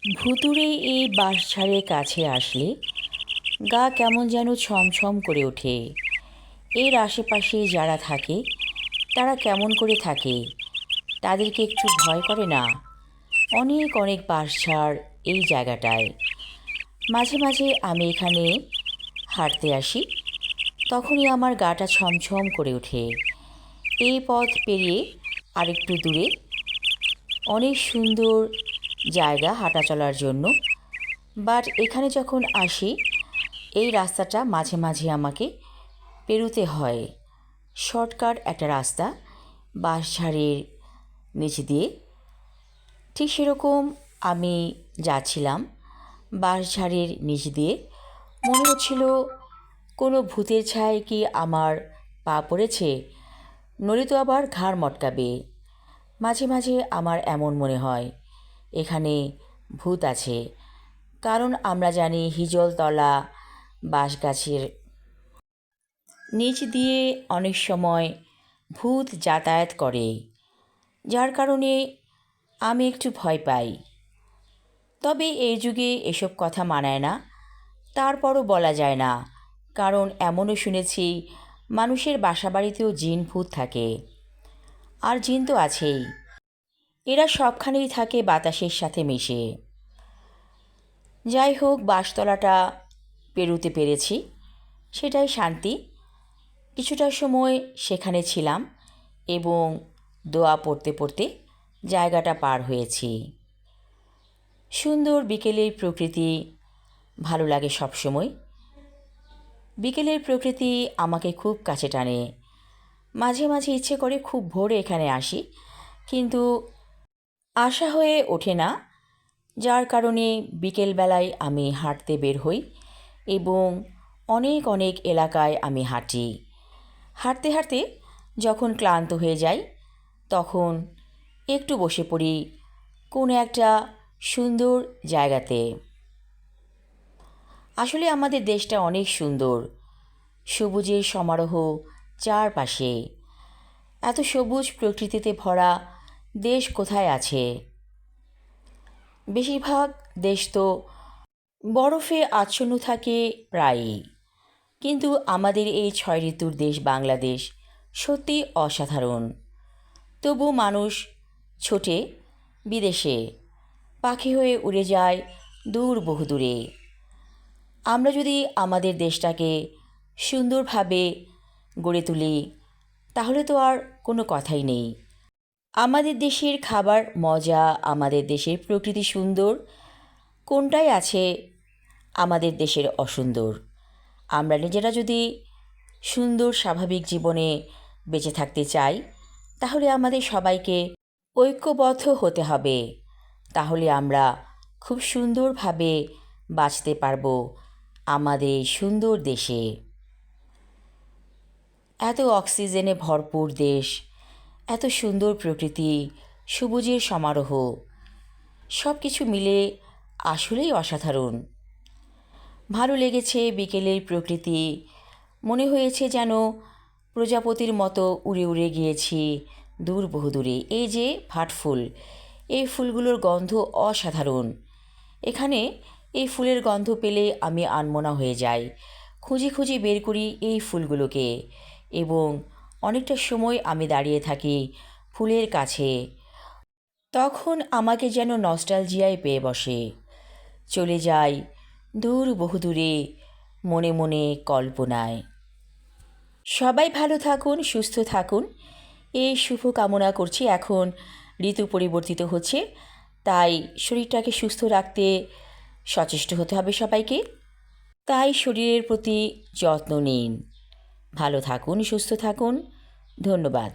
ভুতুড়ে এই বাঁশঝাড়ের কাছে আসলে গা কেমন যেন ছমছম করে ওঠে। এর আশেপাশে যারা থাকে তারা কেমন করে থাকে, তাদেরকে একটু ভয় করে না? অনেক অনেক বাঁশঝাড় এই জায়গাটায়। মাঝে মাঝে আমি এখানে হাঁটতে আসি, তখনই আমার গাটা ছমছম করে ওঠে। এই পথ পেরিয়ে আরেকটু দূরে অনেক সুন্দর জায়গা হাঁটা চলার জন্য, বাট এখানে যখন আসি এই রাস্তাটা মাঝে মাঝে আমাকে পেরোতে হয়। শর্টকাট একটা রাস্তা বাঁশঝাড়ের নিচ দিয়ে। ঠিক সেরকম আমি যাচ্ছিলাম বাঁশঝাড়ের নিচ দিয়ে। মনে হচ্ছিল কোনো ভূতের ছায় কি আমার পা পড়েছে, নড়ে তো আবার ঘাড় মটকাবে। মাঝে মাঝে আমার এমন মনে হয় এখানে ভূত আছে, কারণ আমরা জানি হিজলতলা বাঁশগাছের নিচ দিয়ে অনেক সময় ভূত যাতায়াত করে, যার কারণে আমি একটু ভয় পাই। তবে এই যুগে এসব কথা মানায় না, তারপরও বলা যায় না, কারণ এমনও শুনেছি মানুষের বাসাবাড়িতেও জিন ভূত থাকে। আর জিন তো আছেই, এরা সবখানেই থাকে বাতাসের সাথে মিশে। যাই হোক, বাঁশতলাটা পেরুতে পেরেছি, সেটাই শান্তি। কিছুটা সময় সেখানে ছিলাম এবং দোয়া পড়তে পড়তে জায়গাটা পার হয়েছি। সুন্দর বিকেলের প্রকৃতি ভালো লাগে সব সময়। বিকেলের প্রকৃতি আমাকে খুব কাছে টানে। মাঝে মাঝে ইচ্ছে করে খুব ভোরে এখানে আসি, কিন্তু আসা হয়ে ওঠে না, যার কারণে বিকেলবেলায় আমি হাঁটতে বের হই এবং অনেক অনেক এলাকায় আমি হাঁটি। হাঁটতে হাঁটতে যখন ক্লান্ত হয়ে যাই তখন একটু বসে পড়ি কোনো একটা সুন্দর জায়গাতে। আসলে আমাদের দেশটা অনেক সুন্দর, সবুজের সমারোহ চারপাশে। এত সবুজ প্রকৃতিতে ভরা দেশ কোথায় আছে? বেশিরভাগ দেশ তো বরফে আচ্ছন্ন থাকে প্রায়ই, কিন্তু আমাদের এই 6 ঋতুর দেশ বাংলাদেশ সত্যি অসাধারণ। তবু মানুষ ছোটে বিদেশে, পাখি হয়ে উড়ে যায় দূর বহুদূরে। আমরা যদি আমাদের দেশটাকে সুন্দরভাবে গড়ে তুলি তাহলে তো আর কোনো কথাই নেই। আমাদের দেশের খাবার মজা, আমাদের দেশের প্রকৃতি সুন্দর, কোনটাই আছে আমাদের দেশের অসুন্দর? আমরা নিজেরা যদি সুন্দর স্বাভাবিক জীবনে বেঁচে থাকতে চাই তাহলে আমাদের সবাইকে ঐক্যবদ্ধ হতে হবে। তাহলে আমরা খুব সুন্দরভাবে বাঁচতে পারবো আমাদের সুন্দর দেশে। এত অক্সিজেনে ভরপুর দেশ, এত সুন্দর প্রকৃতি, সবুজের সমারোহ, সব কিছু মিলে আসলেই অসাধারণ। ভালো লেগেছে বিকেলের প্রকৃতি। মনে হয়েছে যেন প্রজাপতির মতো উড়ে উড়ে গিয়েছি দূর বহুদূরে। এই যে ভাটফুল, এই ফুলগুলোর গন্ধ অসাধারণ। এখানে এই ফুলের গন্ধ পেলে আমি আনমনা হয়ে যাই, খুঁজে খুঁজে বের করি এই ফুলগুলোকে এবং অনেকটা সময় আমি দাঁড়িয়ে থাকি ফুলের কাছে। তখন আমাকে যেন নস্টালজিয়ায় পেয়ে বসে, চলে যাই দূর বহুদূরে মনে মনে কল্পনায়। সবাই ভালো থাকুন, সুস্থ থাকুন, এই শুভ কামনা করছি। এখন ঋতু পরিবর্তিত হচ্ছে, তাই শরীরটাকে সুস্থ রাখতে সচেষ্ট হতে হবে সবাইকে। তাই শরীরের প্রতি যত্ন নিন। ভালো থাকুন, সুস্থ থাকুন। ধন্যবাদ।